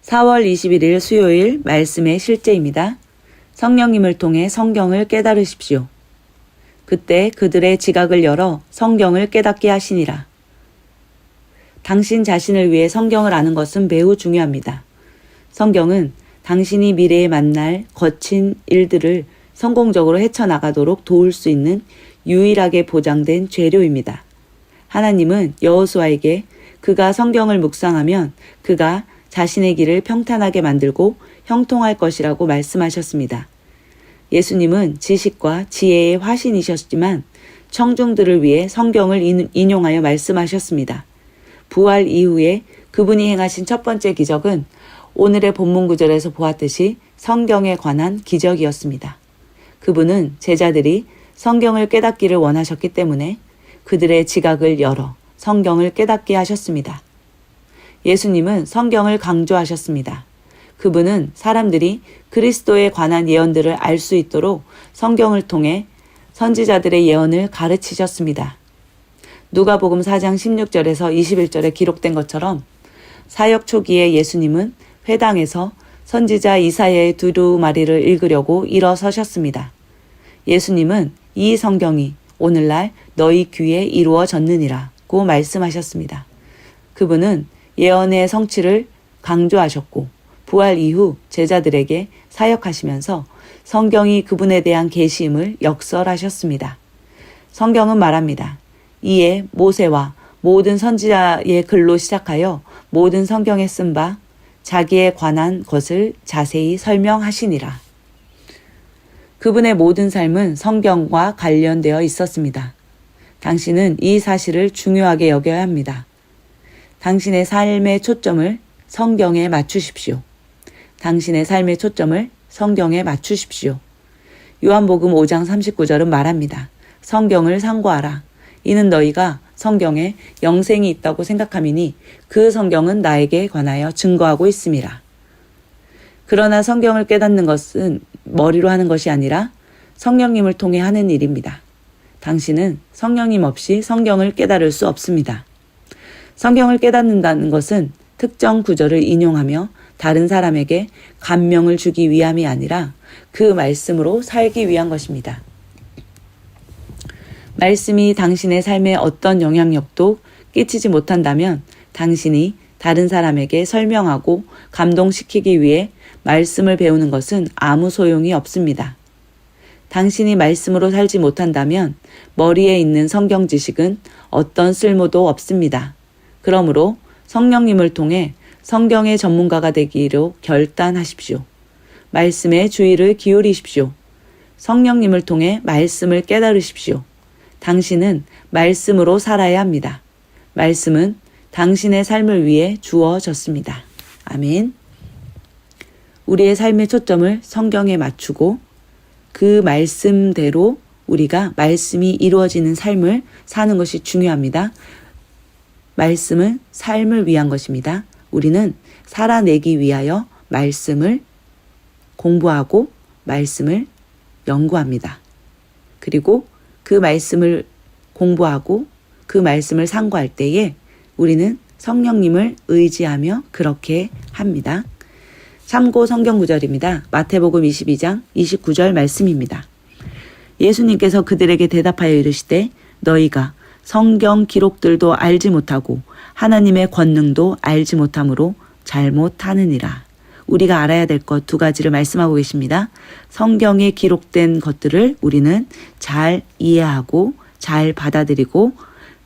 4월 21일 수요일 말씀의 실제입니다. 성령님을 통해 성경을 깨달으십시오. 그때 그들의 지각을 열어 성경을 깨닫게 하시니라. 당신 자신을 위해 성경을 아는 것은 매우 중요합니다. 성경은 당신이 미래에 만날 거친 일들을 성공적으로 헤쳐나가도록 도울 수 있는 유일하게 보장된 재료입니다. 하나님은 여호수아에게 그가 성경을 묵상하면 그가 자신의 길을 평탄하게 만들고 형통할 것이라고 말씀하셨습니다. 예수님은 지식과 지혜의 화신이셨지만 청중들을 위해 성경을 인용하여 말씀하셨습니다. 부활 이후에 그분이 행하신 첫 번째 기적은 오늘의 본문 구절에서 보았듯이 성경에 관한 기적이었습니다. 그분은 제자들이 성경을 깨닫기를 원하셨기 때문에 그들의 지각을 열어 성경을 깨닫게 하셨습니다. 예수님은 성경을 강조하셨습니다. 그분은 사람들이 그리스도에 관한 예언들을 알 수 있도록 성경을 통해 선지자들의 예언을 가르치셨습니다. 누가복음 4장 16절에서 21절에 기록된 것처럼 사역 초기에 예수님은 회당에서 선지자 이사야의 두루마리를 읽으려고 일어서셨습니다. 예수님은 이 성경이 오늘날 너희 귀에 이루어졌느니라고 말씀하셨습니다. 그분은 예언의 성취를 강조하셨고 부활 이후 제자들에게 사역하시면서 성경이 그분에 대한 계시임을 역설하셨습니다. 성경은 말합니다. 이에 모세와 모든 선지자의 글로 시작하여 모든 성경에 쓴 바 자기에 관한 것을 자세히 설명하시니라. 그분의 모든 삶은 성경과 관련되어 있었습니다. 당신은 이 사실을 중요하게 여겨야 합니다. 당신의 삶의 초점을 성경에 맞추십시오. 당신의 삶의 초점을 성경에 맞추십시오. 요한복음 5장 39절은 말합니다. 성경을 상고하라. 이는 너희가 성경에 영생이 있다고 생각함이니 그 성경은 나에게 관하여 증거하고 있음이라. 그러나 성경을 깨닫는 것은 머리로 하는 것이 아니라 성령님을 통해 하는 일입니다. 당신은 성령님 없이 성경을 깨달을 수 없습니다. 성경을 깨닫는다는 것은 특정 구절을 인용하며 다른 사람에게 감명을 주기 위함이 아니라 그 말씀으로 살기 위한 것입니다. 말씀이 당신의 삶에 어떤 영향력도 끼치지 못한다면 당신이 다른 사람에게 설명하고 감동시키기 위해 말씀을 배우는 것은 아무 소용이 없습니다. 당신이 말씀으로 살지 못한다면 머리에 있는 성경 지식은 어떤 쓸모도 없습니다. 그러므로 성령님을 통해 성경의 전문가가 되기로 결단하십시오. 말씀에 주의를 기울이십시오. 성령님을 통해 말씀을 깨달으십시오. 당신은 말씀으로 살아야 합니다. 말씀은 당신의 삶을 위해 주어졌습니다. 아멘. 우리의 삶의 초점을 성경에 맞추고 그 말씀대로 우리가 말씀이 이루어지는 삶을 사는 것이 중요합니다. 말씀은 삶을 위한 것입니다. 우리는 살아내기 위하여 말씀을 공부하고 말씀을 연구합니다. 그리고 그 말씀을 공부하고 그 말씀을 상고할 때에 우리는 성령님을 의지하며 그렇게 합니다. 참고 성경 구절입니다. 마태복음 22장 29절 말씀입니다. 예수님께서 그들에게 대답하여 이르시되 너희가 성경 기록들도 알지 못하고 하나님의 권능도 알지 못함으로 잘못하느니라. 우리가 알아야 될 것 두 가지를 말씀하고 계십니다. 성경에 기록된 것들을 우리는 잘 이해하고 잘 받아들이고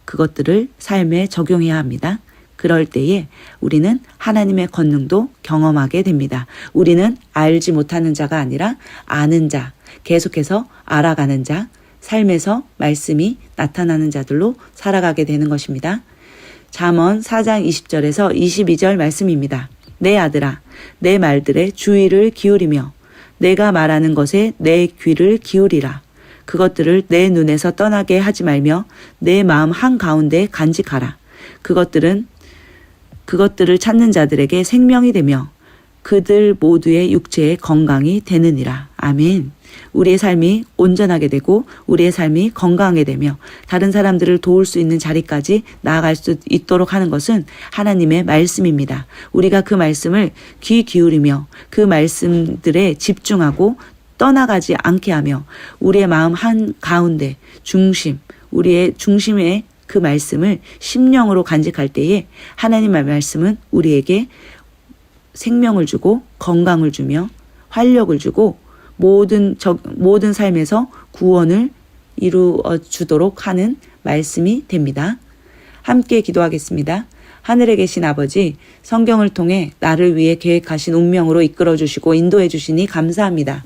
그것들을 삶에 적용해야 합니다. 그럴 때에 우리는 하나님의 권능도 경험하게 됩니다. 우리는 알지 못하는 자가 아니라 아는 자, 계속해서 알아가는 자, 삶에서 말씀이 나타나는 자들로 살아가게 되는 것입니다. 잠언 4장 20절에서 22절 말씀입니다. 내 아들아, 내 말들에 주의를 기울이며 내가 말하는 것에 내 귀를 기울이라. 그것들을 내 눈에서 떠나게 하지 말며 내 마음 한가운데 간직하라. 그것들을 찾는 자들에게 생명이 되며 그들 모두의 육체에 건강이 되느니라. 아멘. 우리의 삶이 온전하게 되고 우리의 삶이 건강하게 되며 다른 사람들을 도울 수 있는 자리까지 나아갈 수 있도록 하는 것은 하나님의 말씀입니다. 우리가 그 말씀을 귀 기울이며 그 말씀들에 집중하고 떠나가지 않게 하며 우리의 마음 한가운데 우리의 중심에 그 말씀을 심령으로 간직할 때에 하나님의 말씀은 우리에게 생명을 주고 건강을 주며 활력을 주고 모든 삶에서 구원을 이루어 주도록 하는 말씀이 됩니다. 함께 기도하겠습니다. 하늘에 계신 아버지, 성경을 통해 나를 위해 계획하신 운명으로 이끌어 주시고 인도해 주시니 감사합니다.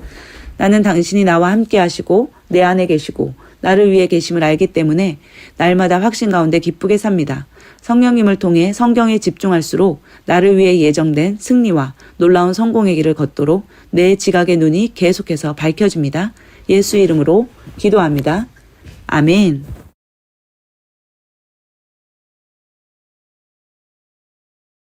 나는 당신이 나와 함께 하시고 내 안에 계시고 나를 위해 계심을 알기 때문에 날마다 확신 가운데 기쁘게 삽니다. 성령님을 통해 성경에 집중할수록 나를 위해 예정된 승리와 놀라운 성공의 길을 걷도록 내 지각의 눈이 계속해서 밝혀집니다. 예수 이름으로 기도합니다. 아멘.